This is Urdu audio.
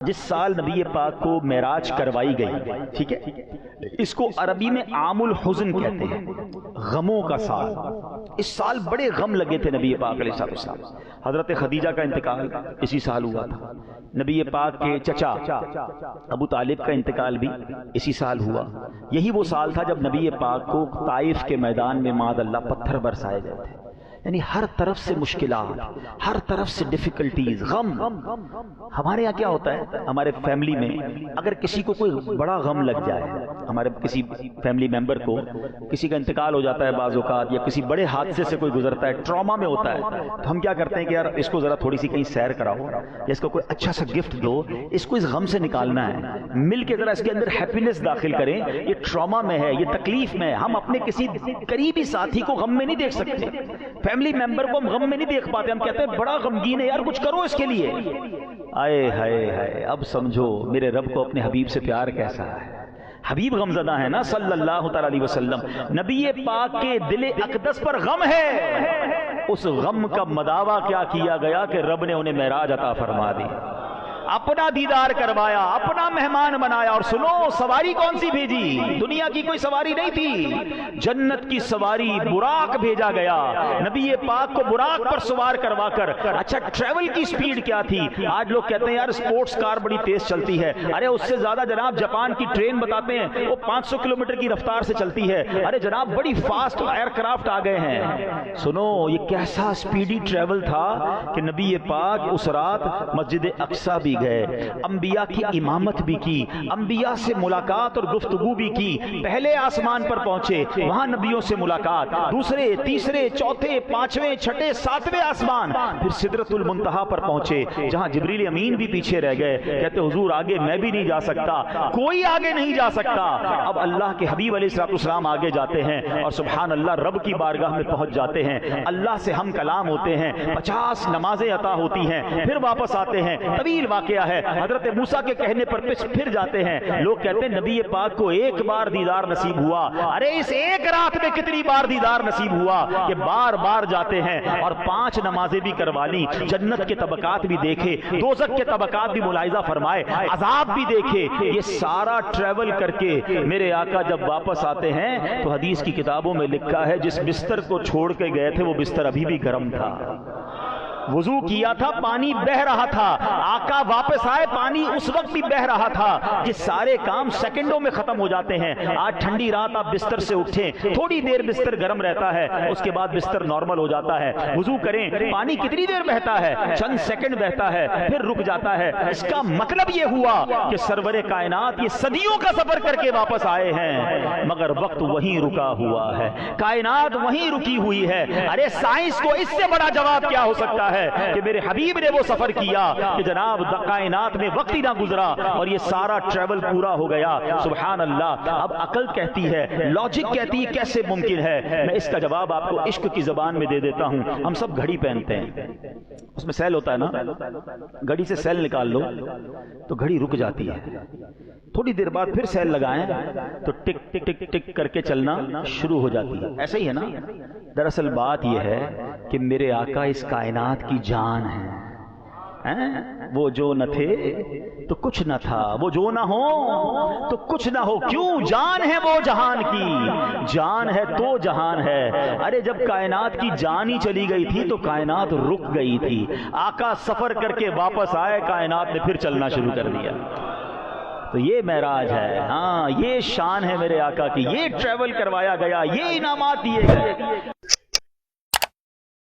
جس سال نبی پاک کو معراج کروائی گئی، ٹھیک ہے، اس کو عربی میں عام الحزن کہتے ہیں، غموں کا سال۔ اس سال بڑے غم لگے تھے نبی پاک علیہ السلام۔ حضرت خدیجہ کا انتقال اسی سال ہوا تھا، نبی پاک کے چچا ابو طالب کا انتقال بھی اسی سال ہوا۔ یہی وہ سال تھا جب نبی پاک کو طائف کے میدان میں معاذ اللہ پتھر برسائے گئے تھے۔ یعنی ہر طرف سے مشکلات، ہر طرف سے ڈیفیکلٹیز، غم۔ ہمارے یہاں کیا ہوتا ہے، ہمارے فیملی میں اگر کسی کو کوئی بڑا غم لگ جائے، ہمارے کسی فیملی ممبر کو کسی کا انتقال ہو جاتا ہے بعض اوقات، یا کسی بڑے حادثے سے کوئی گزرتا ہے، ٹراما میں ہوتا ہے، تو ہم کیا کرتے ہیں کہ یار اس کو ذرا تھوڑی سی کہیں سیر کراؤ، یا اس کو کوئی اچھا سا گفٹ دو، اس کو اس غم سے نکالنا ہے، مل کے ذرا اس کے اندر ہیپینس داخل کریں۔ یہ ٹراما میں ہے، یہ تکلیف میں ہے، ہم اپنے کسی قریبی ساتھی کو غم میں نہیں دیکھ سکتے، فیملی ممبر کو ہم غم میں نہیں دیکھ پاتے، ہم کہتے ہیں بڑا غمگین ہے یار، کچھ کرو اس کے لیے۔ آئے ہائے ہائے، اب سمجھو میرے رب کو اپنے حبیب سے پیار کیسا ہے۔ حبیب غمزدہ ہے نا صلی اللہ تعالی علیہ وسلم، نبی پاک کے دل اقدس پر غم ہے۔ اس غم کا مداوع کیا کیا گیا کہ رب نے انہیں معراج عطا فرما دی، اپنا دیدار کروایا، اپنا مہمان بنایا۔ اور سنو، سواری کون سی بھیجی؟ دنیا کی کوئی سواری نہیں تھی، جنت کی سواری براق بھیجا گیا، نبی پاک کو براق پر سوار کروا کر۔ اچھا، ٹریول کی سپیڈ کیا تھی؟ آج لوگ کہتے ہیں یار سپورٹس کار بڑی تیز چلتی ہے، ارے اس سے زیادہ جناب جاپان کی ٹرین بتاتے ہیں وہ 500 کلومیٹر کی رفتار سے چلتی ہے۔ ارے جناب بڑی فاسٹ ایئر کرافٹ آ گئے ہیں۔ سنو، یہ کیسا سپیڈی ٹریول تھا کہ نبی پاک اس رات مسجد اقصی بھی گئے، انبیاء کی امامت بھی کی، انبیاء سے ملاقات اور گفتگو بھی کی۔ پہلے آسمان پر پہنچے، وہاں نبیوں سے ملاقات، دوسرے، تیسرے، چوتھے، پانچویں، چھٹے، ساتویں آسمان، پھر سدرۃ المنتہا پر پہنچے، جہاں جبریل امین بھی پیچھے رہ گئے، کہتے حضور آگے میں بھی نہیں جا سکتا، کوئی آگے نہیں جا سکتا۔ اب اللہ کے حبیب علیہ السلام آگے جاتے ہیں اور سبحان اللہ رب کی بارگاہ میں پہنچ جاتے ہیں، اللہ سے ہم کلام ہوتے ہیں، 50 نمازیں عطا ہوتی ہیں، پھر واپس آتے ہیں۔ طویل واقعہ ہے، حضرت موسیٰ کے کہنے پر پھر جاتے ہیں۔ لوگ کہتے ہیں نبی پاک کو ایک بار دیدار نصیب ہوا، ارے اس ایک رات میں کتنی بار دیدار نصیب ہوا کہ بار بار جاتے ہیں اور 5 نمازیں بھی کروا لی، جنت کے طبقات بھی دیکھے، دوزخ کے طبقات بھی ملاحظہ فرمائے، عذاب بھی دیکھے۔ یہ سارا ٹریول کر کے میرے آقا جب واپس آتے ہیں تو حدیث کی کتابوں میں لکھا ہے جس بستر کو چھوڑ کے گئے تھے وہ بستر ابھی بھی گرم تھا، وضو کیا تھا پانی بہ رہا تھا، آقا واپس آئے پانی اس وقت بھی بہ رہا تھا۔ یہ سارے کام سیکنڈوں میں ختم ہو جاتے ہیں۔ آج ٹھنڈی رات آپ بستر سے اٹھیں، تھوڑی دیر بستر گرم رہتا ہے، اس کے بعد بستر نارمل ہو جاتا ہے، وضو کریں، پانی کتنی دیر بہتا ہے؟ چند سیکنڈ بہتا ہے، پھر رک جاتا ہے۔ اس کا مطلب یہ ہوا کہ سرور کائنات یہ صدیوں کا سفر کر کے واپس آئے ہیں، مگر وقت وہیں رکا ہوا ہے، کائنات وہیں رکی ہوئی ہے۔ ارے سائنس کو اس سے بڑا جواب کیا ہو سکتا ہے کہ میرے حبیب نے وہ سفر کیا کہ جناب کائنات میں وقت ہی نہ گزرا اور یہ سارا ٹریول پورا ہو گیا۔ سبحان اللہ۔ اب عقل کہتی ہے، لاجک کہتی ہے کیسے ممکن ہے؟ میں اس کا جواب آپ کو عشق کی زبان میں دے دیتا ہوں۔ ہم سب گھڑی پہنتے ہیں، اس میں سیل ہوتا ہے نا، گھڑی سے سیل نکال لو تو گھڑی رک جاتی ہے، تھوڑی دیر بعد پھر سیل لگائیں تو ٹک ٹک ٹک ٹک کر کے چلنا شروع ہو جاتی ہے۔ ایسا ہی ہے نا؟ دراصل بات یہ ہے کہ میرے آقا اس کائنات کی جان ہے۔ وہ جو نہ تھے تو کچھ نہ تھا، وہ جو نہ ہو تو کچھ نہ ہو، کیوں؟ جان ہے وہ جہان کی، جان ہے تو جہان ہے۔ ارے جب کائنات کی جان ہی چلی گئی تھی تو کائنات رک گئی تھی، آقا سفر کر کے واپس آئے، کائنات نے پھر چلنا شروع کر دیا۔ تو یہ معراج ہے، ہاں یہ شان ہے میرے آقا کی، یہ ٹریول کروایا گیا، یہ انعامات دیے گئے۔